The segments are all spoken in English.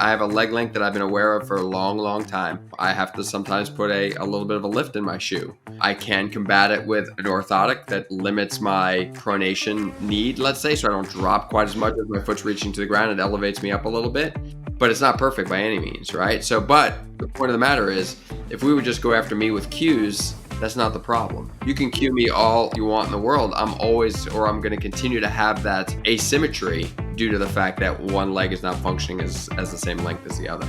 I have a leg length that I've been aware of for a long, long time. I have to sometimes put a little bit of a lift in my shoe. I can combat it with an orthotic that limits my pronation need, let's say, so I don't drop quite as much as my foot's reaching to the ground. It elevates me up a little bit, but it's not perfect by any means, right? So, but the point of the matter is, if we would just go after me with cues, that's not the problem. You can cue me all you want in the world. I'm going to continue to have that asymmetry due to the fact that one leg is not functioning as the same length as the other.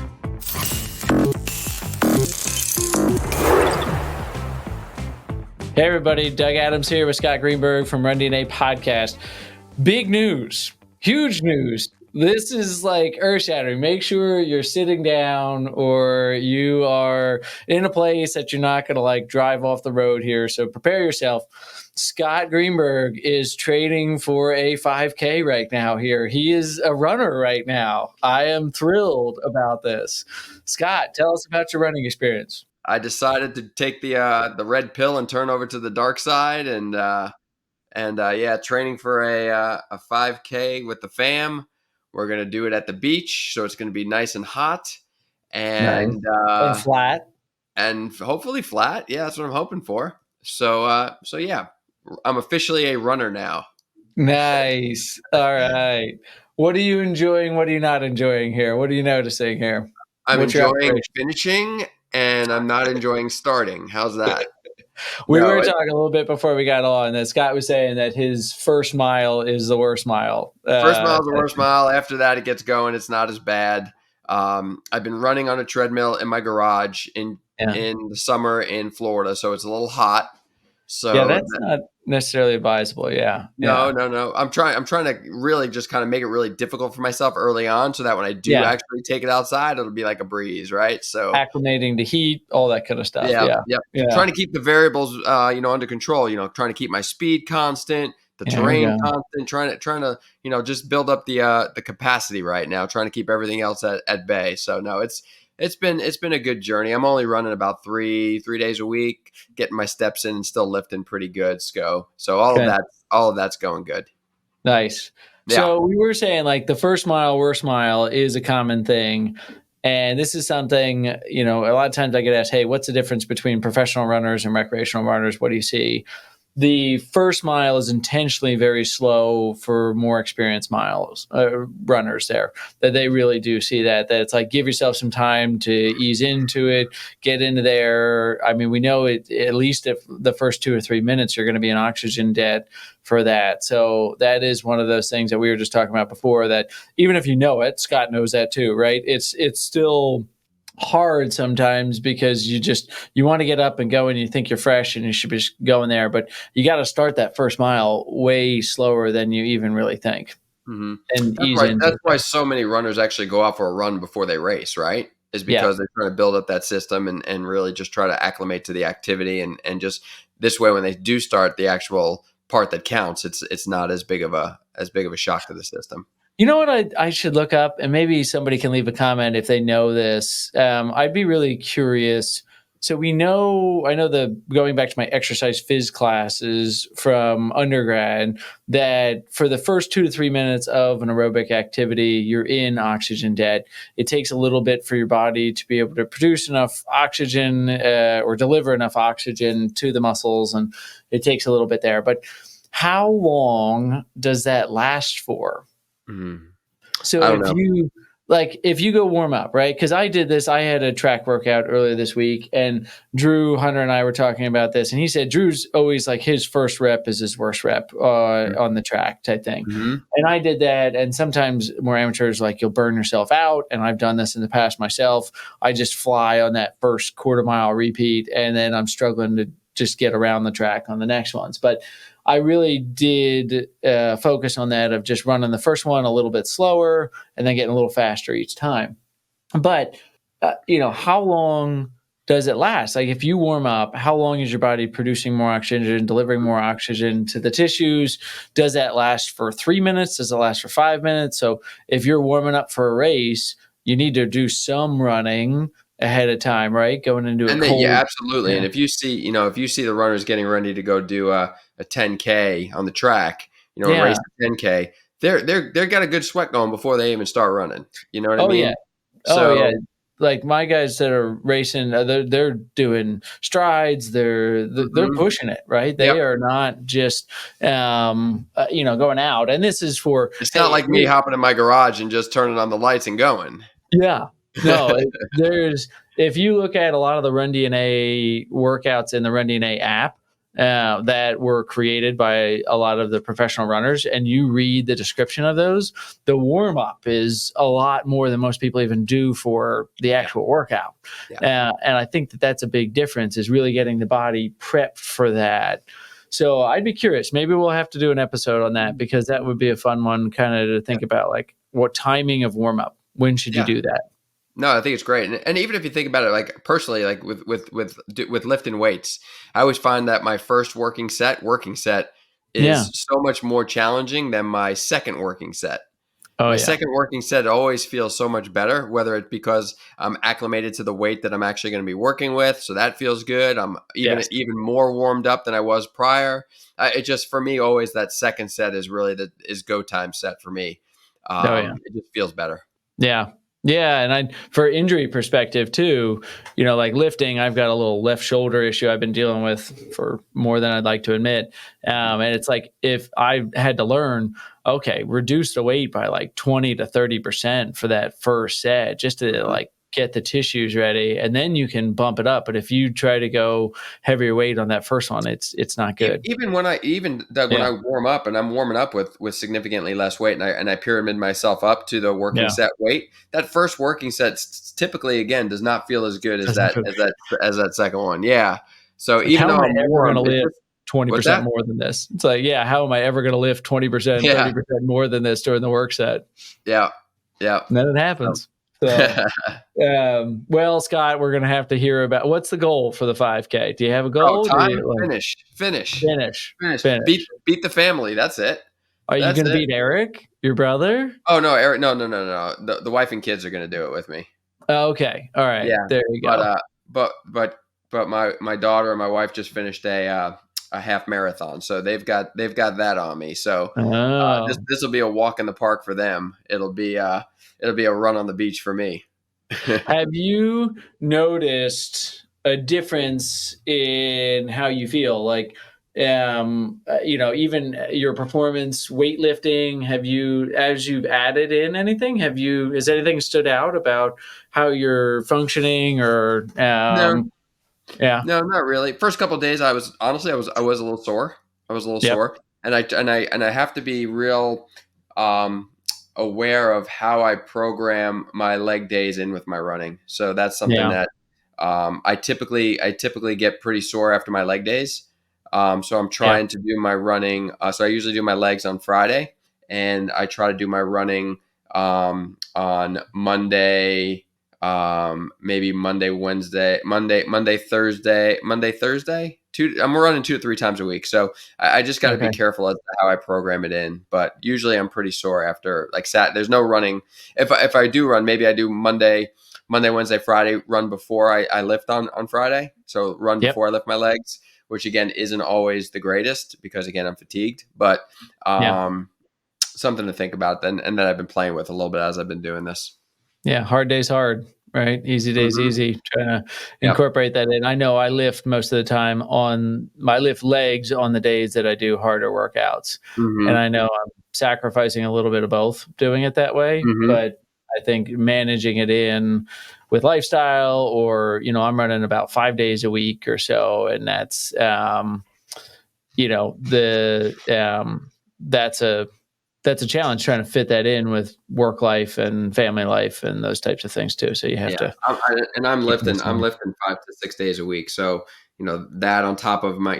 Hey everybody, Doug Adams here with Scott Greenberg from Run DNA Podcast. Big news, huge news. This is like earth-shattering. Make sure you're sitting down or you are in a place that you're not going to like drive off the road here. So prepare yourself. Scott Greenberg is training for a 5K right now here. He is a runner right now. I am thrilled about this. Scott, tell us about your running experience. I decided to take the red pill and turn over to the dark side, and training for a 5K with the fam. We're gonna do it at the beach, so it's gonna be nice and hot, and flat, and hopefully flat. Yeah, that's what I'm hoping for. So yeah, I'm officially a runner now. Nice. All right. What are you enjoying? What are you not enjoying here? What are you noticing here? I'm enjoying finishing, and I'm not enjoying starting. How's that? We were talking a little bit before we got on that Scott was saying that his first mile is the worst mile. First mile is the worst mile. After that, it gets going. It's not as bad. I've been running on a treadmill in my garage in the summer in Florida, so it's a little hot. So yeah, that's not necessarily advisable. Yeah. No. I'm trying to really just kind of make it really difficult for myself early on, so that when I do actually take it outside, it'll be like a breeze, right? So acclimating to heat, all that kind of stuff. Yeah. Trying to keep the variables, under control. Trying to keep my speed constant, the terrain constant. Trying to, just build up the capacity right now. Trying to keep everything else at bay. So no, it's been a good journey. I'm only running about three days a week, getting my steps in and still lifting pretty good. So all of that's going good. Nice. Yeah. So we were saying like the first mile, worst mile is a common thing. And this is something, a lot of times I get asked, hey, what's the difference between professional runners and recreational runners? What do you see? The first mile is intentionally very slow for more experienced runners there, that they really do see that it's like, give yourself some time to ease into it, get into there. I mean, we know it, at least if the first 2 or 3 minutes, you're going to be in oxygen debt for that. So that is one of those things that we were just talking about before, that even if you know it, Scott knows that too, right? It's still hard sometimes because you want to get up and go and you think you're fresh and you should be just going there, but you got to start that first mile way slower than you even really think. Mm-hmm. And that's why so many runners actually go out for a run before they race, right? Is because they're trying to build up that system and really just try to acclimate to the activity, and just this way when they do start the actual part that counts, it's not as big of a shock to the system. You know what I should look up, and maybe somebody can leave a comment if they know this. I'd be really curious. So I know going back to my exercise phys classes from undergrad, that for the first 2 to 3 minutes of an aerobic activity, you're in oxygen debt. It takes a little bit for your body to be able to produce enough oxygen or deliver enough oxygen to the muscles, and it takes a little bit there. But how long does that last for? Mm-hmm. So if you go warm up, right? Because I did this, I had a track workout earlier this week, and Drew Hunter and I were talking about this, and he said Drew's always like his first rep is his worst rep on the track type thing. Mm-hmm. And I did that, and sometimes more amateurs, like you'll burn yourself out, and I've done this in the past myself. I just fly on that first quarter mile repeat, and then I'm struggling to just get around the track on the next ones. But I really did focus on that of just running the first one a little bit slower and then getting a little faster each time. But, how long does it last? Like if you warm up, how long is your body producing more oxygen, delivering more oxygen to the tissues? Does that last for 3 minutes? Does it last for 5 minutes? So if you're warming up for a race, you need to do some running ahead of time, right? Going into a cold. Yeah, absolutely. Yeah. And if you see the runners getting ready to go do a 10K on the track, race a 10K, they're got a good sweat going before they even start running. You know what I mean? Yeah. Oh yeah, So, like my guys that are racing, they're doing strides. They're mhm, pushing it, right? yep. They are not just going out. And this is for It's not hey, like me hopping in my garage and just turning on the lights and going. yeah. No, there's if you look at a lot of the Run DNA workouts in the Run DNA app that were created by a lot of the professional runners, and you read the description of those, the warm up is a lot more than most people even do for the Yeah, actual workout. yeah. And I think that that's a big difference is really getting the body prepped for that. So I'd be curious. Maybe we'll have to do an episode on that because that would be a fun one, kind of to Yeah, think about, like what timing of warm up. When should you yeah. do that? No, I think it's great, and even if you think about it, like personally, like with lifting weights, I always find that my first working set Yeah. is so much more challenging than my second working set. Oh My yeah. second working set always feels so much better, whether it's because I'm acclimated to the weight that I'm actually going to be working with, so that feels good. I'm Yes. even more warmed up than I was prior. It just for me always that second set is really the is go time set for me. Oh yeah. It just feels better. Yeah. Yeah, and I for injury perspective too, like lifting, I've got a little left shoulder issue I've been dealing with for more than I'd like to admit. And it's like if I had to learn, okay, reduce the weight by like 20 to 30% for that first set just to Mhm. like get the tissues ready, and then you can bump it up. But if you try to go heavier weight on that first one, it's not good. Even when I even Doug, when Yeah. I warm up and I'm warming up with significantly less weight and I pyramid myself up to the working Yeah. set weight, that first working set typically again does not feel as good as Doesn't feel that second one. Yeah. So like, even how am though I I'm ever going warm, to it's live just what's 20% that? more than this? It's like, yeah, how am I ever going to lift 20%, Yeah. 30% more than this during the work set? Yeah. Yeah. And then it So happens. So, well, Scott, we're going to have to hear about what's the goal for the 5K. Do you have a oh, goal? Do time, you like finish. finish, Finish. Beat finish? beat the family. That's it. Are you That's going to it. beat Eric, your brother? Oh no, Eric, no. The wife and kids are gonna do it with me. Okay. All right. Yeah, There you but go. my daughter and my wife just finished a half marathon, so they've got that on me. So Oh. this will be a walk in the park for them. It'll be a run on the beach for me. Have you noticed a difference in how you feel? Like, even your performance, weightlifting, have you, as you've added in anything, has anything stood out about how you're functioning or, No, yeah, no, not really. First couple of days, I was honestly I was a little sore. I was a little yep, sore, and I have to be real um, aware of how I program my leg days in with my running. So that's something yeah, that I typically get pretty sore after my leg days. So I'm yeah, trying to do my running. So I usually do my legs on Friday, and I try to do my running on Monday, maybe Monday, Thursday. I'm running 2 to 3 times a week, so I just got to be okay, careful as to how I program it in. But usually, I'm pretty sore after like There's no running. If I do run, maybe I do Monday, Wednesday, Friday run before I lift on Friday. So run yep, before I lift my legs, which again isn't always the greatest because again I'm fatigued, but yeah. something to think about. Then and that I've been playing with a little bit as I've been doing this. Yeah, hard days hard, right? Easy days Hmm. easy. Trying to Yep. incorporate that in. I know I lift most of the time I lift legs on the days that I do harder workouts. And Hmm. I know I'm sacrificing a little bit of both doing it that way, Hmm. but I think managing it in with lifestyle or, I'm running about 5 days a week or so. And that's the that's a challenge trying to fit that in with work life and family life and those types of things too. So you have Yeah, to and I'm keep lifting. those I'm in. lifting 5 to 6 days a week. So that on top of my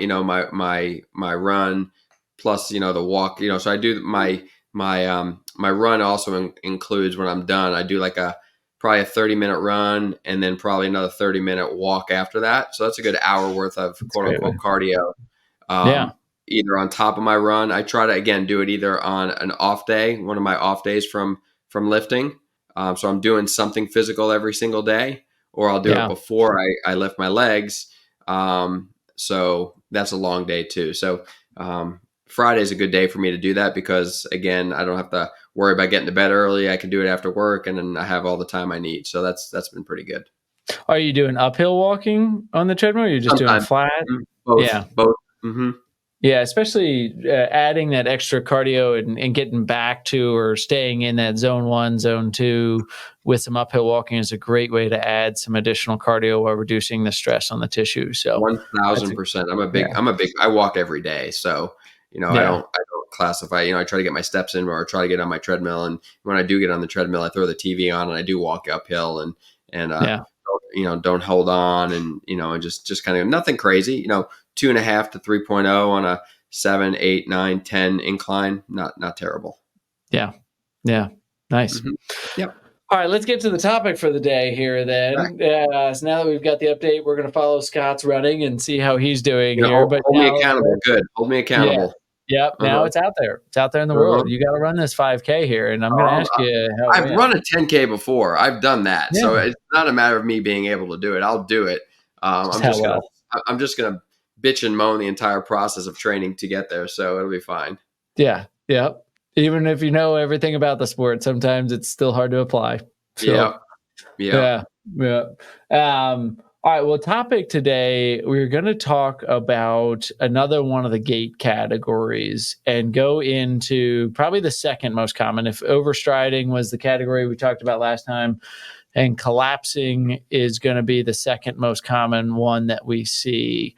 my run, plus the walk. So I do my run also includes when I'm done. I do like probably a 30-minute run and then probably another 30-minute walk after that. So that's a good hour worth of That's a quote great way. unquote cardio. Yeah. Either on top of my run, I try to again do it either on an off day, one of my off days from lifting. So I'm doing something physical every single day, or I'll do it Yeah. before I lift my legs. So that's a long day too. So Friday's a good day for me to do that because, again, I don't have to worry about getting to bed early. I can do it after work, and then I have all the time I need. So that's been pretty good. Are you doing uphill walking on the treadmill, or you're just doing Sometimes flat? both, Yeah. both. Hmm. Yeah, especially adding that extra cardio and getting back to or staying in that zone 1, zone 2 with some uphill walking is a great way to add some additional cardio while reducing the stress on the tissue. So One that's thousand a percent. yeah, I walk every day. So, yeah, I don't classify, I try to get my steps in or try to get on my treadmill. And when I do get on the treadmill, I throw the TV on and I do walk uphill and yeah, don't hold on and just kind of nothing crazy, 2.5 to 3.0 on a 7, 8, 9, 10 incline. Not terrible. yeah, yeah. Nice. Hmm. Yep. All right, let's get to the topic for the day here Right. then. So now that we've got the update, we're going to follow Scott's running and see how he's doing here. But Hold me now, accountable. Good. Hold me yeah, accountable. yep. Now Uh-huh. it's out there. It's out there in the Uh-huh. world. You got to run this 5K here, and I'm going to Um, ask you how it I've went. run a 10K before. I've done that, Yeah, so it's not a matter of me being able to do it. I'll do it. just how well. I'm just gonna bitch and moan the entire process of training to get there, so it'll be fine. Yeah, yeah. Even if you know everything about the sport, sometimes it's still hard to apply. So Yep. Yep. yeah, yeah. All right. Well, topic today, we're going to talk about another one of the gait categories and go into probably the second most common. If overstriding was the category we talked about last time, and collapsing is going to be the second most common one that we see.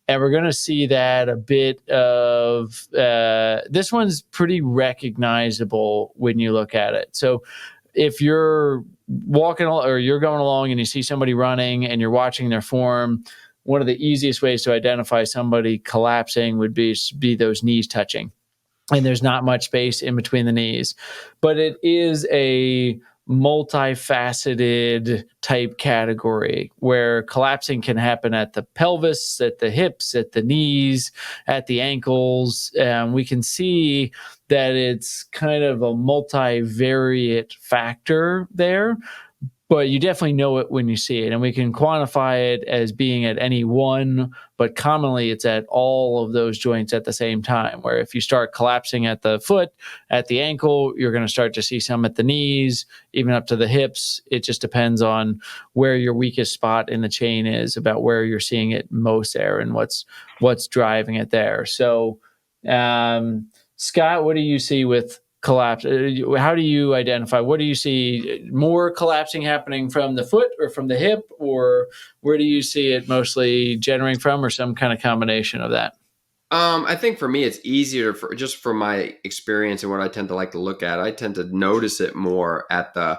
And we're going to see that a bit of this one's pretty recognizable when you look at it. So if you're walking or you're going along and you see somebody running and you're watching their form, one of the easiest ways to identify somebody collapsing would be those knees touching. And there's not much space in between the knees. But it is a multifaceted type category where collapsing can happen at the pelvis, at the hips, at the knees, at the ankles. We can see that it's kind of a multivariate factor there, but you definitely know it when you see it. And we can quantify it as being at any one, but commonly it's at all of those joints at the same time, where if you start collapsing at the foot, at the ankle, you're going to start to see some at the knees, even up to the hips. It just depends on where your weakest spot in the chain is, about where you're seeing it most there and what's driving it there. So, Scott, what do you see with collapse? How do you identify? What do you see more collapsing happening from the foot or from the hip, or where do you see it mostly generating from, or some kind of combination of that? I think for me, it's easier just from my experience and what I tend to like to look at. I tend to notice it more at the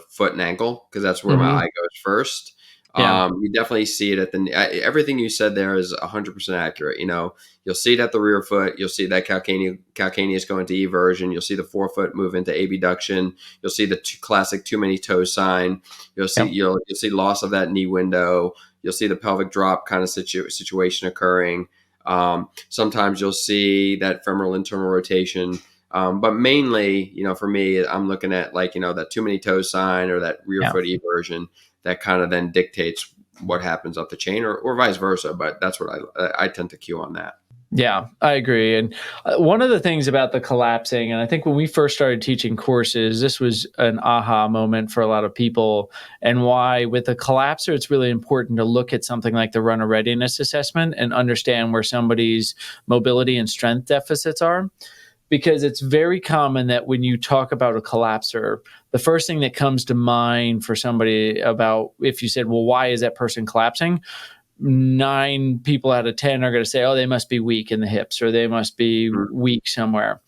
foot and ankle because that's where my Mm-hmm. eye goes first. Yeah. You definitely see it at everything you said there is 100% accurate. You'll see it at the rear foot. You'll see that calcaneus go into eversion. You'll see the forefoot move into abduction. You'll see the classic too many toes sign. Yep. You'll see loss of that knee window. You'll see the pelvic drop kind of situation occurring. Sometimes you'll see that femoral internal rotation. But mainly, for me, I'm looking at that too many toes sign or that rear Yeah. foot eversion that kind of then dictates what happens up the chain or vice versa. But that's what I tend to cue on that. Yeah, I agree. And one of the things about the collapsing, and I think when we first started teaching courses, this was an aha moment for a lot of people, and why with the collapser, it's really important to look at something like the runner readiness assessment and understand where somebody's mobility and strength deficits are. Because it's very common that when you talk about a collapser, the first thing that comes to mind for somebody about if you said, well, why is that person collapsing? 9 people out of 10 are going to say, oh, they must be weak in the hips or they must be Mhm. weak somewhere.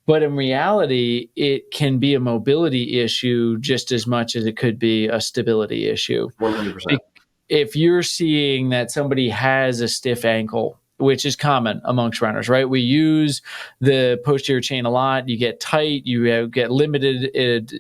But in reality, it can be a mobility issue just as much as it could be a stability issue. 100%. If you're seeing that somebody has a stiff ankle, which is common amongst runners, right? We use the posterior chain a lot. You get tight, you get limited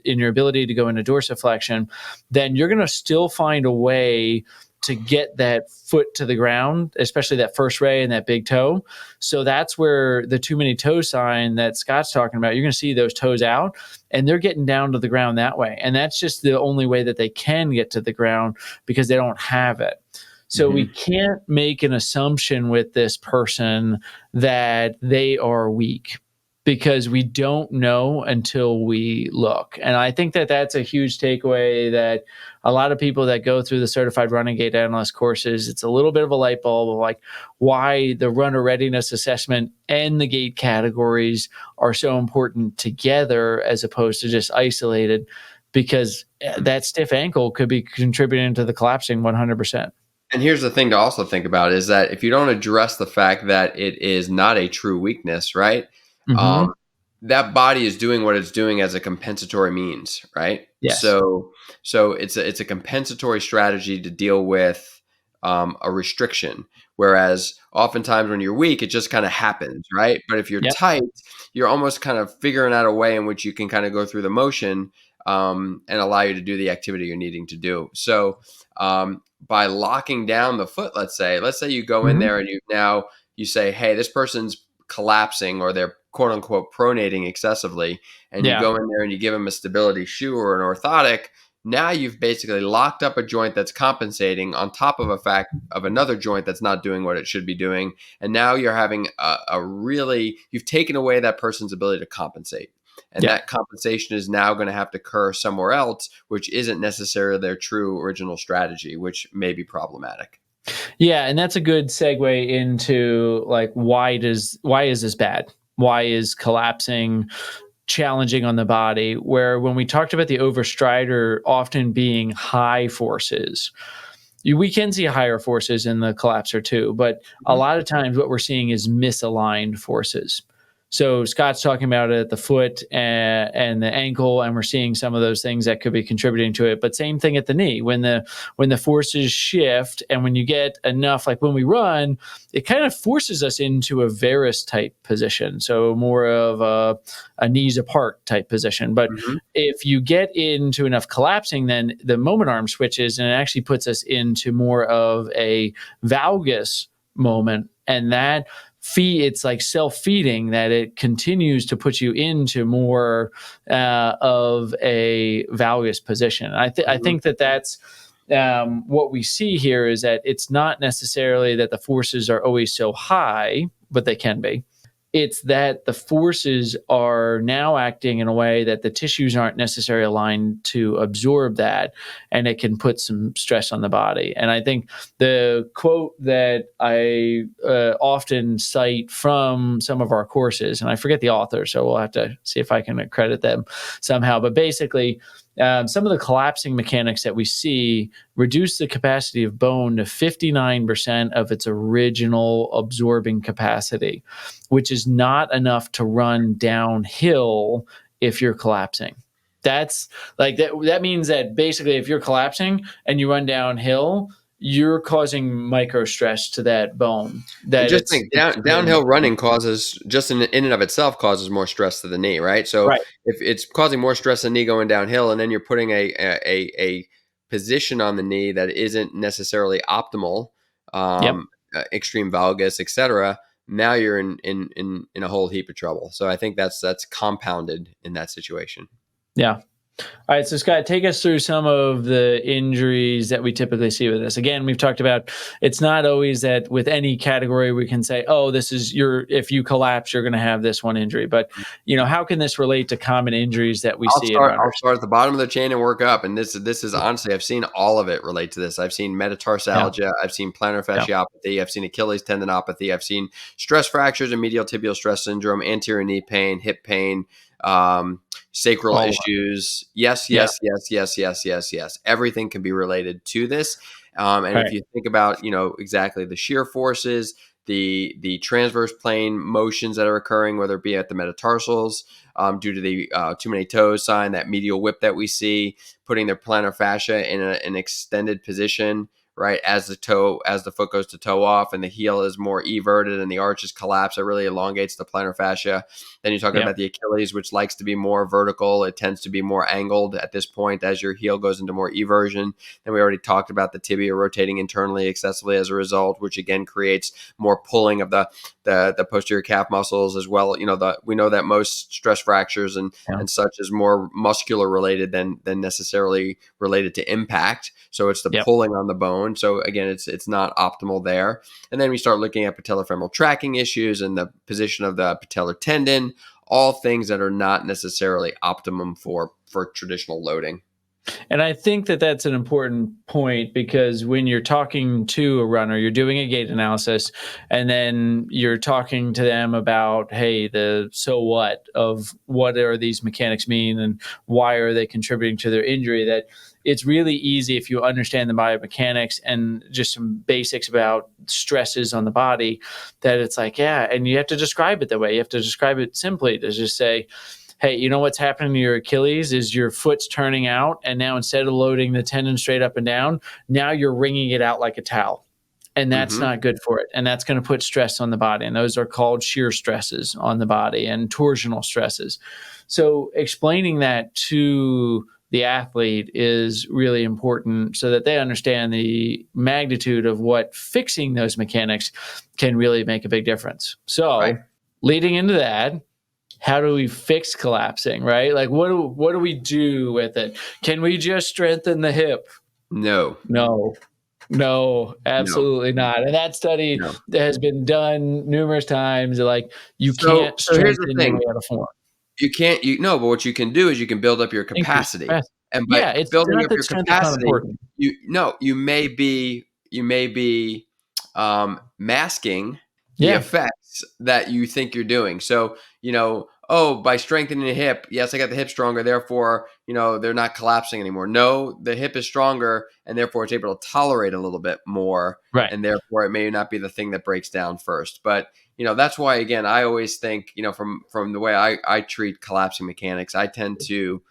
in your ability to go into dorsiflexion, then you're going to still find a way to get that foot to the ground, especially that first ray and that big toe. So that's where the too many toe sign that Scott's talking about, you're going to see those toes out and they're getting down to the ground that way. And that's just the only way that they can get to the ground because they don't have it. So we Hmm. can't make an assumption with this person that they are weak because we don't know until we look. And I think that that's a huge takeaway that a lot of people that go through the certified running gait analyst courses, it's a little bit of a light bulb of like why the runner readiness assessment and the gait categories are so important together as opposed to just isolated, because that stiff ankle could be contributing to the collapsing 100%. And here's the thing to also think about is that if you don't address the fact that it is not a true weakness, right? Mm-hmm. Um, that body is doing what it's doing as a compensatory means, right? Yes. So it's a compensatory strategy to deal with a restriction. Whereas oftentimes when you're weak, it just kind of happens, right? But if you're Yep. tight, you're almost kind of figuring out a way in which you can kind of go through the motion and allow you to do the activity you're needing to do. So by locking down the foot, let's say you go in Mm-hmm. there and you say, hey, this person's collapsing or they're quote unquote pronating excessively, and you Yeah. go in there and you give them a stability shoe or an orthotic. Now you've basically locked up a joint that's compensating on top of a fact of another joint that's not doing what it should be doing. And now you're having you've taken away that person's ability to compensate. And Yeah. that compensation is now going to have to occur somewhere else, which isn't necessarily their true original strategy, which may be problematic. Yeah, and that's a good segue into like why is this bad? Why is collapsing challenging on the body? Where when we talked about the overstrider often being high forces, we can see higher forces in the collapser too, but a Mhm. lot of times what we're seeing is misaligned forces. So Scott's talking about it at the foot and the ankle, and we're seeing some of those things that could be contributing to it. But same thing at the knee when the forces shift, and when you get enough, like when we run, it kind of forces us into a varus type position, so more of a knees apart type position. But Mhm. if you get into enough collapsing, then the moment arm switches, and it actually puts us into more of a valgus moment, and that it's like self-feeding, that it continues to put you into more of a valgus position. I Mhm. think that that's what we see here is that it's not necessarily that the forces are always so high, but they can be. It's that the forces are now acting in a way that the tissues aren't necessarily aligned to absorb that, and it can put some stress on the body. And I think the quote that I often cite from some of our courses, and I forget the author, so we'll have to see if I can accredit them somehow, but basically, some of the collapsing mechanics that we see reduce the capacity of bone to 59% of its original absorbing capacity, which is not enough to run downhill if you're collapsing. That's like that means that basically if you're collapsing and you run downhill, you're causing micro stress to that bone. And That just it's think it's hurting downhill it. running causes just in and of itself causes more stress to the knee, right? So Right. if it's causing more stress to the knee going downhill, and then you're putting a position on the knee that isn't necessarily optimal, Yep. extreme valgus, etc. Now you're in a whole heap of trouble. So I think that's compounded in that situation. Yeah. All right, so Scott, take us through some of the injuries that we typically see with this. Again, we've talked about it's not always that with any category we can say, oh, this is if you collapse, you're going to have this one injury. But, how can this relate to common injuries that we see in I'll runners? start at the bottom of the chain and work up. And this is honestly, I've seen all of it relate to this. I've seen Yeah. metatarsalgia, I've seen plantar Yeah. fasciopathy, I've seen Achilles tendinopathy, I've seen stress fractures and medial tibial stress syndrome, anterior knee pain, hip pain, sacral All of them. issues. Yes, Yeah. yes, yes, yes, yes, yes, yes. Everything can be related to this. And if Right. you think about, exactly the shear forces, the transverse plane motions that are occurring, whether it be at the metatarsals, due to the too many toes sign, that medial whip that we see, putting their plantar fascia in an extended position, right, as the foot goes to toe off, and the heel is more everted and the arches collapse. It really elongates the plantar fascia. Then you're talking Yeah. about the Achilles, which likes to be more vertical. It tends to be more angled at this point as your heel goes into more eversion. Then we already talked about the tibia rotating internally excessively as a result, which again creates more pulling of the posterior calf muscles as well. We know that most stress fractures Yeah. and such is more muscular related than necessarily related to impact. So it's the Yep. pulling on the bone. and so again, it's not optimal there. And then we start looking at patellofemoral tracking issues and the position of the patellar tendon, all things that are not necessarily optimum for traditional loading. And I think that that's an important point, because when you're talking to a runner, you're doing a gait analysis, and then you're talking to them about, hey, the so what of what are these mechanics mean and why are they contributing to their injury, that it's really easy, if you understand the biomechanics and just some basics about stresses on the body, that it's like, yeah, and you have to describe it that way. You have to describe it simply to just say, hey, you know what's happening to your Achilles is your foot's turning out, and now instead of loading the tendon straight up and down, now you're wringing it out like a towel. And that's Mm-hmm. not good for it. And that's going to put stress on the body. And those are called shear stresses on the body and torsional stresses. So explaining that to the athlete is really important so that they understand the magnitude of what fixing those mechanics can really make a big difference. So Right. leading into that, how do we fix collapsing, right? Like, what do we do with it? Can we just strengthen the hip? No. No, no, No. absolutely not. And that study No. has been done numerous times. Like, you So can't so here's the strengthen your thing. way out of form. You can't you no, but what you can do is you can build up your Increase capacity. capacity. And by Yeah, it's building not up that your strength is not capacity, important. you may be masking the Yeah, effects that you think you're doing. So, oh, by strengthening the hip, yes, I got the hip stronger, therefore, they're not collapsing anymore. No, the hip is stronger and therefore it's able to tolerate a little bit more, right. and therefore it may not be the thing that breaks down first. But that's why, again, I always think, from the way I treat collapsing mechanics, I tend to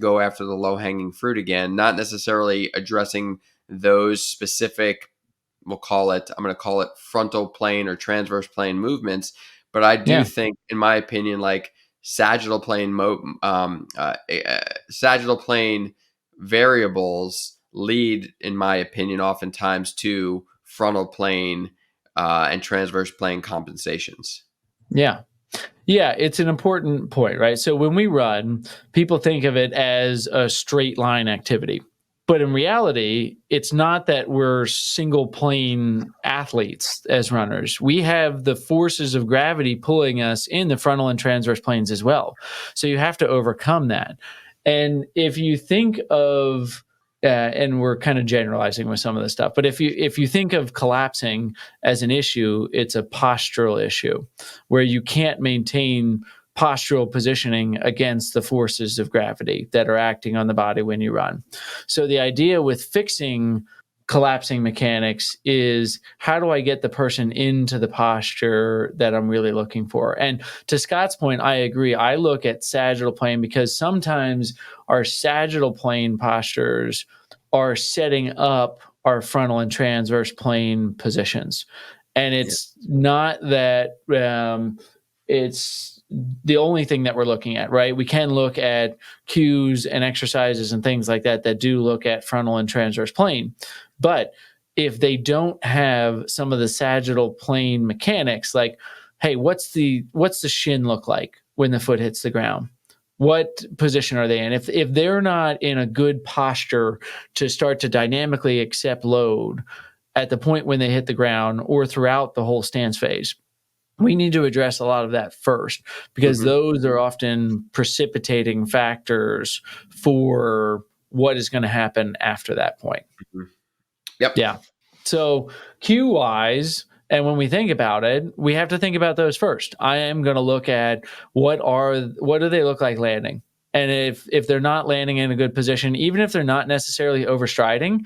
go after the low hanging fruit again, not necessarily addressing those specific, I'm going to call it frontal plane or transverse plane movements. But I do Yeah, think, in my opinion, like sagittal plane, sagittal plane variables lead, in my opinion, oftentimes to frontal plane and transverse plane compensations. yeah. Yeah, it's an important point, right? So when we run, people think of it as a straight line activity. But in reality, it's not that we're single plane athletes as runners. We have the forces of gravity pulling us in the frontal and transverse planes as well. So you have to overcome that. And if you think of and we're kind of generalizing with some of this stuff, but if you think of collapsing as an issue, it's a postural issue where you can't maintain postural positioning against the forces of gravity that are acting on the body when you run. So the idea with fixing collapsing mechanics is, how do I get the person into the posture that I'm really looking for? And to Scott's point, I agree. I look at sagittal plane because sometimes our sagittal plane postures are setting up our frontal and transverse plane positions. And Yeah. it's not that it's the only thing that we're looking at, right? We can look at cues and exercises and things like that that do look at frontal and transverse plane. But if they don't have some of the sagittal plane mechanics, like, hey, what's the shin look like when the foot hits the ground? What position are they in? If they're not in a good posture to start to dynamically accept load at the point when they hit the ground or throughout the whole stance phase, we need to address a lot of that first, because Mhm. those are often precipitating factors for what is going to happen after that point. Mhm. Yep. Yeah. So cue wise, and when we think about it, we have to think about those first. I am going to look at what do they look like landing? And if they're not landing in a good position, even if they're not necessarily overstriding,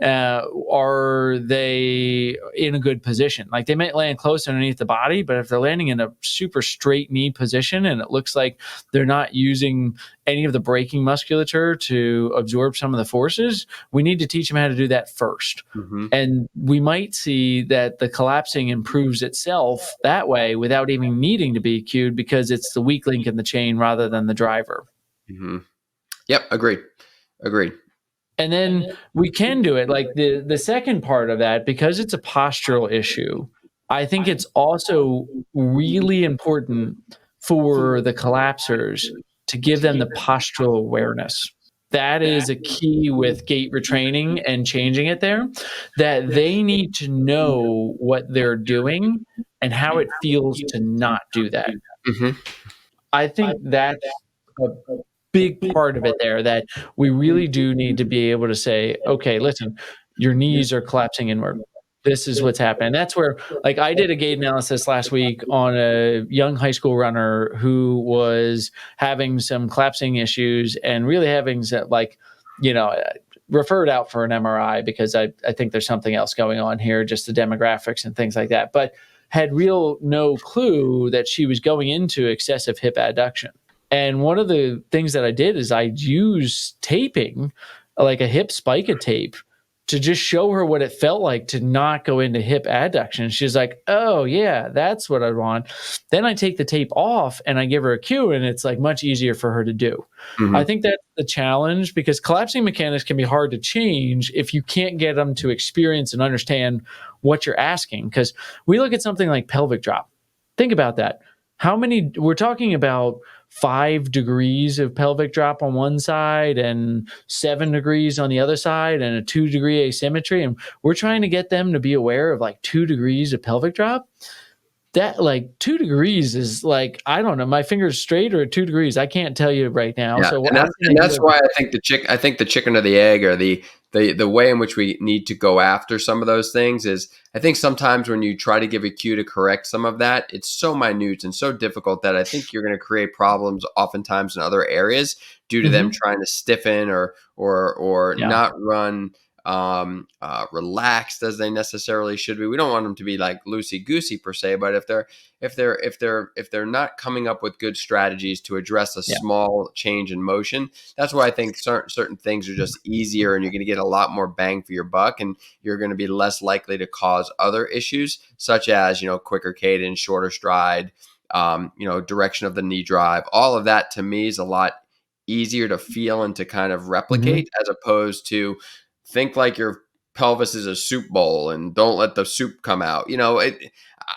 are they in a good position? Like, they might land close underneath the body, but if they're landing in a super straight knee position and it looks like they're not using any of the braking musculature to absorb some of the forces, we need to teach them how to do that first. Mhm. And we might see that the collapsing improves itself that way without even needing to be cued, because it's the weak link in the chain rather than the driver. Mhm. Yep. Agreed. Agreed. And then we can do it like the second part of that, because it's a postural issue. I think it's also really important for the collapsers to give them the postural awareness. That is a key with gait retraining and changing it there, that they need to know what they're doing and how it feels to not do that. Hmm. I think that's a big part of it there, that we really do need to be able to say, okay, listen, your knees are collapsing inward. This is what's happening. That's where, like, I did a gait analysis last week on a young high school runner who was having some collapsing issues and really having some, like, you know, referred out for an MRI because I think there's something else going on here, just the demographics and things like that. But had real no clue that she was going into excessive hip adduction. And one of the things that I did is I used taping, like a hip spica tape, to just show her what it felt like to not go into hip adduction. She's like, oh, yeah, that's what I want. Then I take the tape off and I give her a cue, and it's like much easier for her to do. I Hmm. think that's the challenge, because collapsing mechanics can be hard to change if you can't get them to experience and understand what you're asking. Because we look at something like pelvic drop. Think about that. How many, we're talking about 5 degrees of pelvic drop on one side and 7 degrees on the other side and a 2 degree asymmetry. And we're trying to get them to be aware of like 2 degrees of pelvic drop. That, like, 2 degrees is like, I don't know, my finger's straight or 2 degrees. I can't tell you right now. Yeah, So and I'm that's going and to that's give, why I think the chicken or the egg, or the way in which we need to go after some of those things is, I think sometimes when you try to give a cue to correct some of that, it's so minute and so difficult that I think you're going to create problems oftentimes in other areas due to them Mhm. trying to stiffen or Yeah. not run relaxed as they necessarily should be. We don't want them to be like loosey goosey per se, but if they're not coming up with good strategies to address a Yeah. small change in motion, that's why I think certain things are just easier, and you're going to get a lot more bang for your buck, and you're going to be less likely to cause other issues such as, quicker cadence, shorter stride, direction of the knee drive. All of that to me is a lot easier to feel and to kind of Mhm. replicate, as opposed to think like your pelvis is a soup bowl and don't let the soup come out.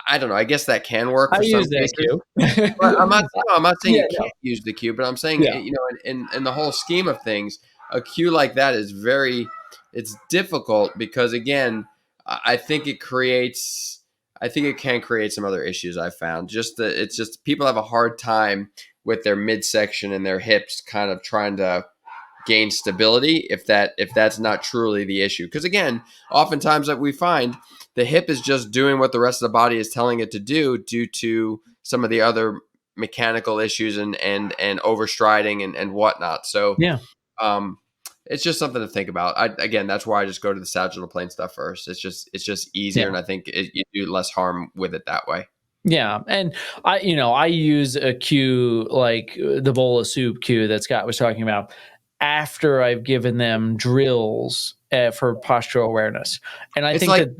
I don't know. I guess that can work I for some use that cases, cue. but I'm not saying Yeah, you no. can't use the cue, but I'm saying, Yeah. in the whole scheme of things, a cue like that is it's difficult because, again, I think I think it can create some other issues. I found it's just people have a hard time with their midsection and their hips kind of trying to gain stability if that's not truly the issue, because, again, oftentimes that we find the hip is just doing what the rest of the body is telling it to do due to some of the other mechanical issues and overstriding and whatnot. So Yeah. um it's just something to think about. Again, that's why I just go to the sagittal plane stuff first. It's just easier, Yeah. and I think you do less harm with it that way. Yeah, and I use a cue like the bowl of soup cue that Scott was talking about after I've given them drills for postural awareness, and I It's think like, that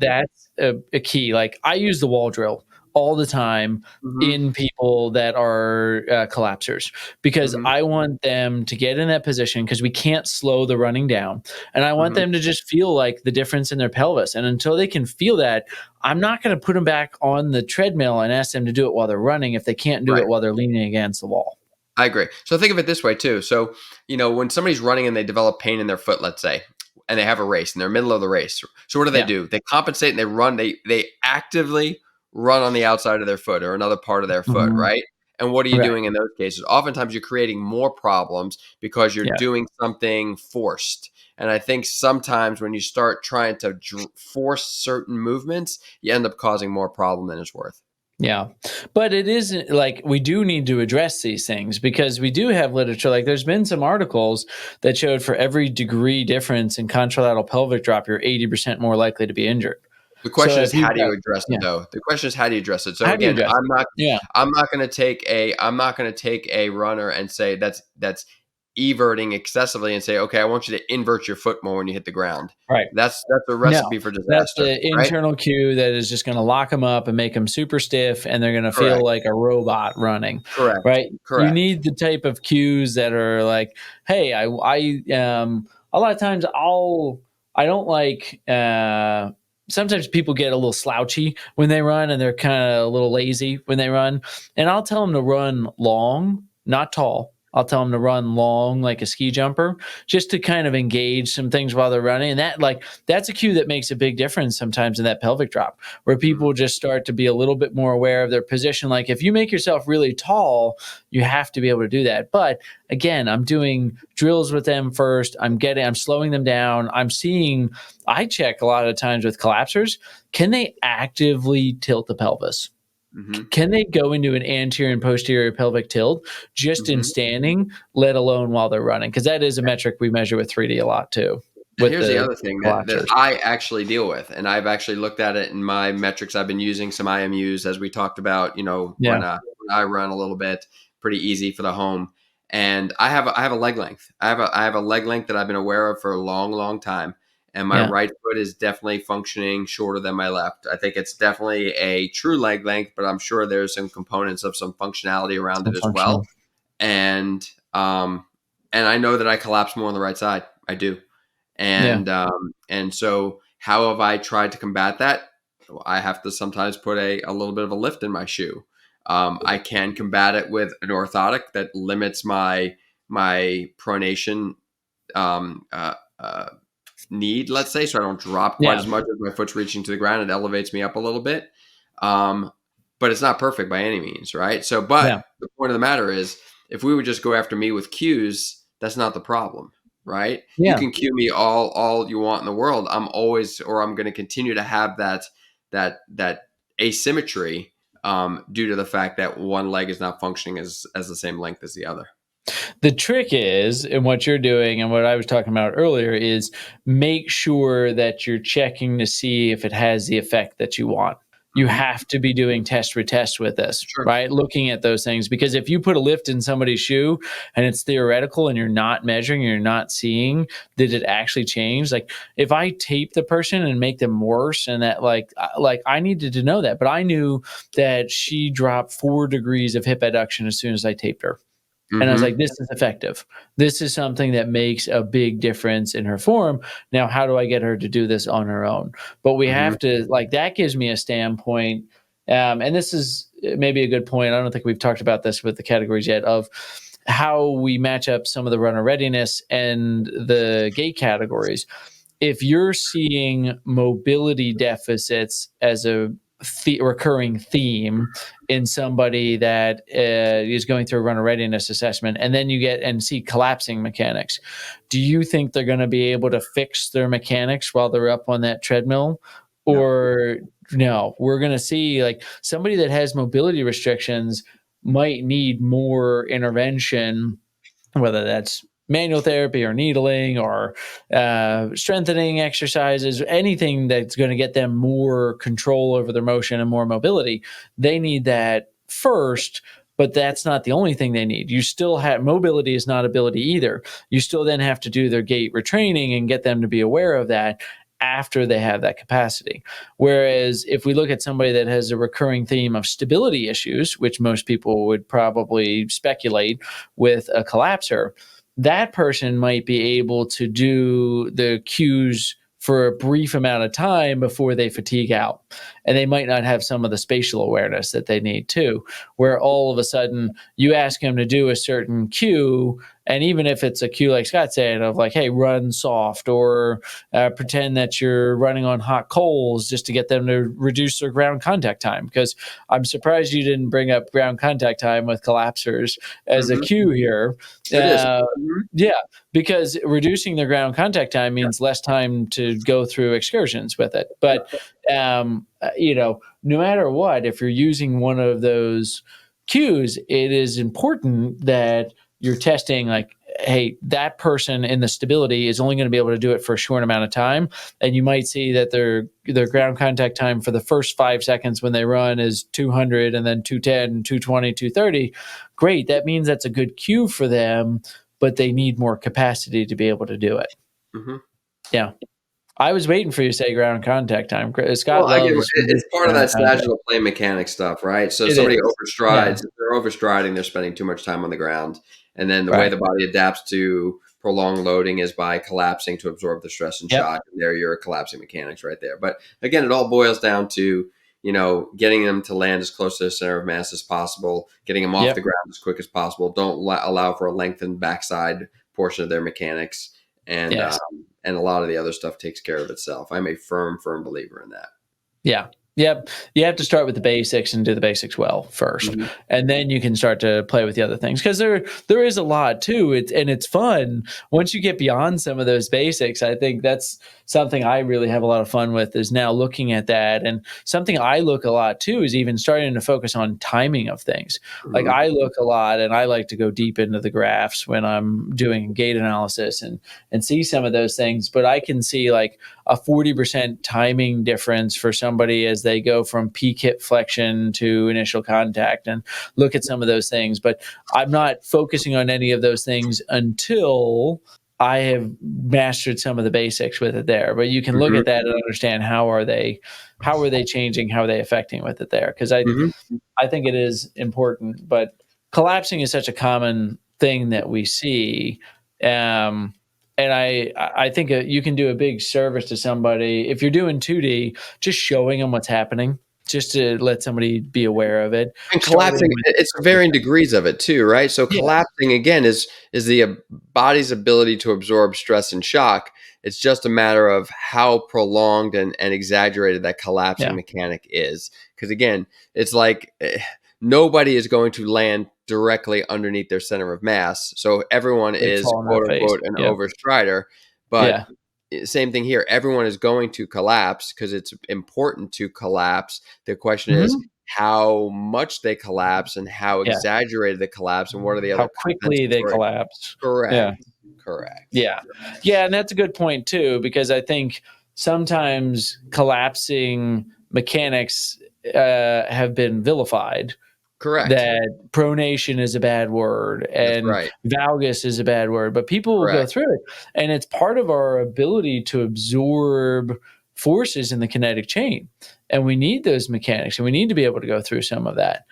that's a key. Like, I use the wall drill all the time mhm, in people that are collapsers, because mhm, I want them to get in that position, because we can't slow the running down, and I want mhm, them to just feel like the difference in their pelvis, and until they can feel that, I'm not going to put them back on the treadmill and ask them to do it while they're running if they can't do right. it while they're leaning against the wall. I agree. So think of it this way too. So, when somebody's running and they develop pain in their foot, let's say, and they have a race and they're middle of the race. So what Yeah. do? They compensate and they run. They actively run on the outside of their foot or another part of their foot, Mhm. right? And what are you Right. doing in those cases? Oftentimes you're creating more problems because you're Yeah. doing something forced. And I think sometimes when you start trying to force certain movements, you end up causing more problem than it's worth. Yeah. But it isn't like, we do need to address these things, because we do have literature. Like, there's been some articles that showed for every degree difference in contralateral pelvic drop, you're 80% more likely to be injured. The So question is, if how you've do got, you address it, yeah, though? The question is, how do you address it? So how do you again, address it? Yeah. I'm not going to take a runner and say that's everting excessively and say, okay, I want you to invert your foot more when you hit the ground. Right. That's a No, recipe for that's disaster, the right? internal cue that is just gonna lock them up and make them super stiff, and they're gonna feel Correct. like a robot running, Correct. right? You Correct. need the type of cues that are like, "Hey, a lot of times I don't like, sometimes people get a little slouchy when they run, and they're kinda a little lazy when they run, and I'll tell them to run long, not tall. I'll tell them to run long like a ski jumper, just to kind of engage some things while they're running. And that's a cue that makes a big difference sometimes in that pelvic drop, where Mhm. people just start to be a little bit more aware of their position. Like if you make yourself really tall, you have to be able to do that. But again, I'm doing drills with them first. I'm slowing them down. I check a lot of times with collapsers, can they actively tilt the pelvis? Mhm. Can they go into an anterior and posterior pelvic tilt just in Mhm. standing, let alone while they're running? Because that is a metric we measure with 3D a lot too, And with here's the the other thing that collapsers. I actually deal with, and I've actually looked at it in my metrics. I've been using some IMUs as we talked about, Yeah, when I run a little bit, pretty easy for the home. And I have a leg length. I have a leg length that I've been aware of for a long, long time. And my yeah, right foot is definitely functioning shorter than my left. I think it's definitely a true leg length, but I'm sure there's some components of some functionality around some it as well. functional. And and I know that I collapse more on the right side. I do. Yeah. And so how have I tried to combat that? I have to sometimes put a little bit of a lift in my shoe. I can combat it with an orthotic that limits my pronation um, uh, uh, need, let's say, so I don't drop quite Yeah. as much as my foot's reaching to the ground. It elevates me up a little bit. Um, but it's not perfect by any means, right? So, Yeah. but the point of the matter is, if we would just go after me with cues, that's not the problem, right? You Yeah. can cue me all you want in the world. I'm always, or I'm going to continue to have that asymmetry due to the fact that one leg is not functioning as the same length as the other. The trick is, and what you're doing and what I was talking about earlier is make sure that you're checking to see if it has the effect that you want. You Hmm. have to be doing test retest with this, Sure. right? Looking at those things, because if you put a lift in somebody's shoe and it's theoretical and you're not measuring, you're not seeing did it actually change. Like if I tape the person and make them worse, and that like I needed to know that, but I knew that she dropped 4 degrees of hip adduction as soon as I taped her. And I was like, Hmm. this is effective. This is something that makes a big difference in her form. Now, how do I get her to do this on her own? But we Hmm. have to, like, that gives me a standpoint. And this is maybe a good point. I don't think we've talked about this with the categories yet of how we match up some of the runner readiness and the gait categories. If you're seeing mobility deficits as a recurring theme in somebody that is going through a runner readiness assessment, and then you get and see collapsing mechanics, do you think they're going to be able to fix their mechanics while they're up on that treadmill? No. Or no, we're going to see like somebody that has mobility restrictions might need more intervention, whether that's manual therapy or needling or strengthening exercises, anything that's going to get them more control over their motion and more mobility. They need that first, but that's not the only thing they need. You still have mobility is not ability either. You still then have to do their gait retraining and get them to be aware of that after they have that capacity. Whereas if we look at somebody that has a recurring theme of stability issues, which most people would probably speculate with a collapser, that person might be able to do the cues for a brief amount of time before they fatigue out. And they might not have some of the spatial awareness that they need too, where all of a sudden you ask them to do a certain cue. And even if it's a cue, like Scott said, of like, hey, run soft, or pretend that you're running on hot coals just to get them to reduce their ground contact time. Because I'm surprised you didn't bring up ground contact time with collapsers as a Hmm. cue here. It is. Uh, Mhm. yeah, because reducing the ground contact time means less time to go through excursions with it. But no matter what, if you're using one of those cues, it is important that you're testing like, hey, that person in the stability is only going to be able to do it for a short amount of time. And you might see that their ground contact time for the first 5 seconds when they run is 200, and then 210, 220, 230. Great. That means that's a good cue for them, but they need more capacity to be able to do it. Mhm. Yeah. I was waiting for you to say ground contact time. Scott Well, again, loves it's part of ground that contact. sagittal plane mechanic stuff, right? So It somebody is. Yeah. overstrides, if they're overstriding, they're spending too much time on the ground. And then the way Right. the body adapts to prolonged loading is by collapsing to absorb the stress and Yep. shock. And there your collapsing mechanics right there. But again, it all boils down to, getting them to land as close to the center of mass as possible, getting them off the Yep. ground as quick as possible. Don't allow for a lengthened backside portion of their mechanics, and Yes. a lot of the other stuff takes care of itself. I'm a firm believer in that. Yeah. Yep. You have to start with the basics and do the basics well first, Mm-hmm. and then you can start to play with the other things, because there is a lot too. It's fun once you get beyond some of those basics. I think that's something I really have a lot of fun with, is now looking at that. And something I look a lot too is even starting to focus on timing of things. Like, Mm-hmm. I look a lot, and I like to go deep into the graphs when I'm doing gait analysis and see some of those things. But I can see like a 40% timing difference for somebody as they go from peak hip flexion to initial contact, and look at some of those things. But I'm not focusing on any of those things until I have mastered some of the basics with it there. But you can look Mm-hmm. at that and understand how are they changing, how are they affecting with it there. Because Mm-hmm. I think it is important. But collapsing is such a common thing that we see. Um, and I think you can do a big service to somebody if you're doing 2D, just showing them what's happening, just to let somebody be aware of it. And Starting collapsing, with it's varying degrees of it too, right? So yeah, collapsing again is the body's ability to absorb stress and shock. It's just a matter of how prolonged and exaggerated that collapsing yeah, mechanic is. Because again, it's like nobody is going to land directly underneath their center of mass. So everyone they is fall on their quote face. unquote an Yeah, overstrider, but yeah, same thing here. Everyone is going to collapse because it's important to collapse. The question is hmm, how much they collapse and how yeah. exaggerated the collapse and what are the How other quickly they compensatory. collapse. Correct. Yeah. Correct. Yeah. Yeah, and that's a good point too, because I think sometimes collapsing mechanics have been vilified. Correct. That pronation is a bad word That's and right. valgus is a bad word, but people will go Correct. through it, and it's part of our ability to absorb forces in the kinetic chain. And we need those mechanics, and we need to be able to go through some of that.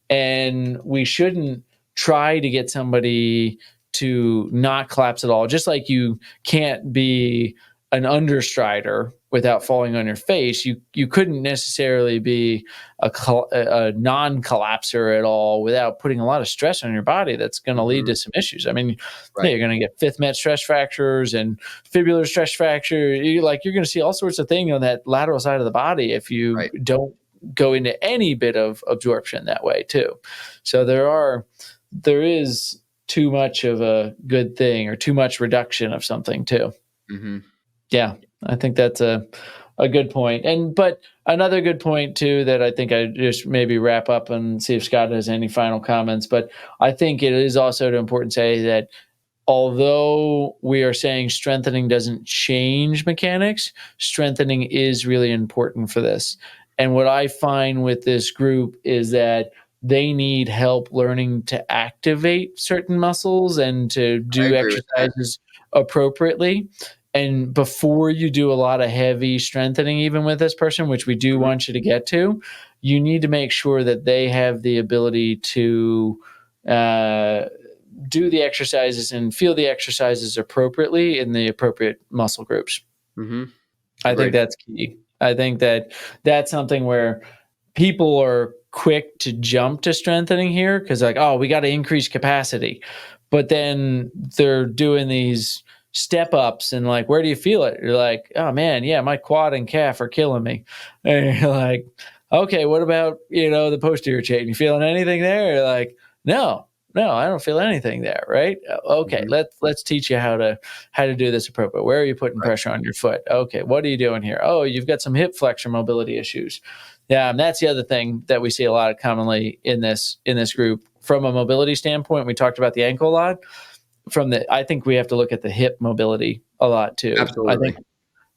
And we shouldn't try to get somebody to not collapse at all. Just like you can't be an understrider without falling on your face, you couldn't necessarily be a non-collapser at all without putting a lot of stress on your body. That's going to lead Mhm. to some issues. I mean, yeah, Right. you're going to get fifth met stress fractures and fibular stress fracture. You're going to see all sorts of things on that lateral side of the body if you Right. don't go into any bit of absorption that way too. So there is too much of a good thing or too much reduction of something too. Hmm. Yeah, I think that's a good point. And but another good point too that I think I just maybe wrap up and see if Scott has any final comments. But I think it is also important to say that although we are saying strengthening doesn't change mechanics, strengthening is really important for this. And what I find with this group is that they need help learning to activate certain muscles and to I do agree with that. exercises appropriately. And before you do a lot of heavy strengthening, even with this person, which we do Mhm. want you to get to, you need to make sure that they have the ability to uh, do the exercises and feel the exercises appropriately in the appropriate muscle groups. Mhm. I think Agreed. that's key. I think that that's something where people are quick to jump to strengthening here because, like, oh, we got to increase capacity. But then they're doing these step ups and, like, where do you feel it? You're like, oh, man, yeah, my quad and calf are killing me. And you're like, okay, what about, the posterior chain? You feeling anything there? You're like, no, no, I don't feel anything there, right? Okay, Mhm. let's teach you how to do this appropriate. Where are you putting Right. pressure on your foot? Okay, what are you doing here? Oh, you've got some hip flexor mobility issues. Yeah, and that's the other thing that we see a lot of commonly in this group. From a mobility standpoint, we talked about the ankle a lot. I think we have to look at the hip mobility a lot too. I think Absolutely.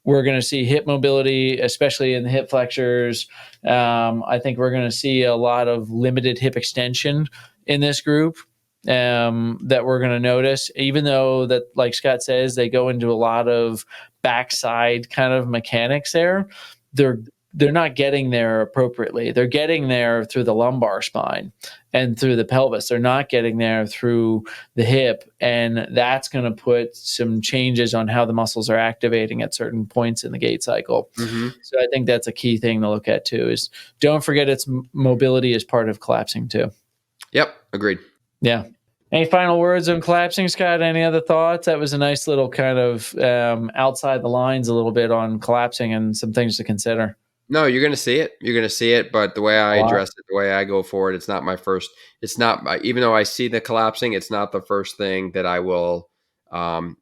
we're going to see hip mobility, especially in the hip flexors. I think we're going to see a lot of limited hip extension in this group that we're going to notice, even though that, like Scott says, they go into a lot of backside kind of mechanics there. They're they're not getting there appropriately. They're getting there through the lumbar spine and through the pelvis. They're not getting there through the hip. And that's going to put some changes on how the muscles are activating at certain points in the gait cycle. Mm-hmm. So I think that's a key thing to look at too, is don't forget its mobility is part of collapsing too. Yep. Agreed. Yeah. Any final words on collapsing, Scott? Any other thoughts? That was a nice little kind of outside the lines a little bit on collapsing and some things to consider. No, you're going to see it. You're going to see it. But the way I address it, the way I go forward, it's not my first. It's not, even though I see the collapsing, it's not the first thing that I will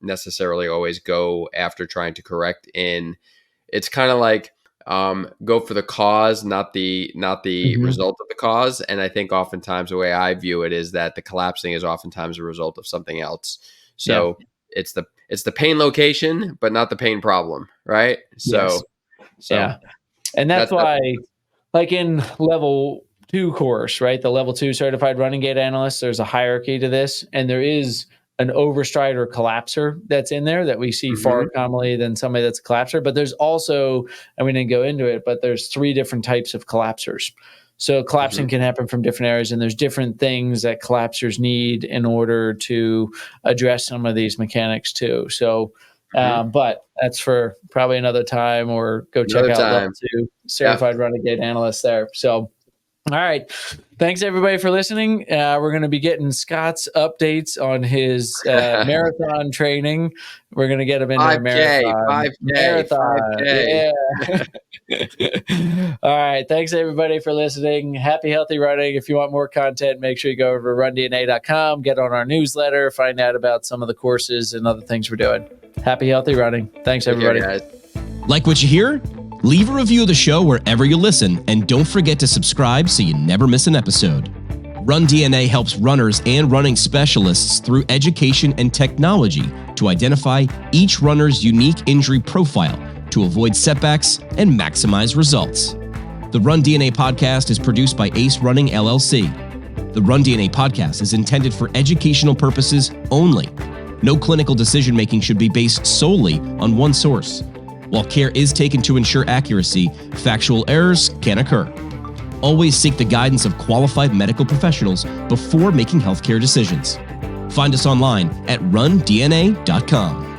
necessarily always go after trying to correct in. It's kind of like go for the cause, not the result of the cause. And I think oftentimes the way I view it is that the collapsing is oftentimes a result of something else. So it's the pain location, but not the pain problem. Right. So yeah. And that's why, like in level 2 course, right? The level 2 certified running gait analyst, there's a hierarchy to this, and there is an overstrider collapser that's in there that we see far commonly than somebody that's a collapser. But there's also, and we didn't go into it, but there's 3 different types of collapsers. So collapsing can happen from different areas, and there's different things that collapsers need in order to address some of these mechanics too. So, but that's for probably another time, or go check out level 2 certified running gait analyst there. So, all right. Thanks everybody for listening. We're going to be getting Scott's updates on his marathon training. We're going to get him into a marathon. 5K. Yeah. All right. Thanks everybody for listening. Happy, healthy running. If you want more content, make sure you go over to rundna.com, get on our newsletter, find out about some of the courses and other things we're doing. Happy, healthy running. Thanks everybody. Like what you hear? Leave a review of the show wherever you listen, and don't forget to subscribe so you never miss an episode. Run DNA helps runners and running specialists through education and technology to identify each runner's unique injury profile to avoid setbacks and maximize results. The Run DNA podcast is produced by Ace Running LLC. The Run DNA podcast is intended for educational purposes only. No clinical decision-making should be based solely on one source. While care is taken to ensure accuracy, factual errors can occur. Always seek the guidance of qualified medical professionals before making healthcare decisions. Find us online at rundna.com.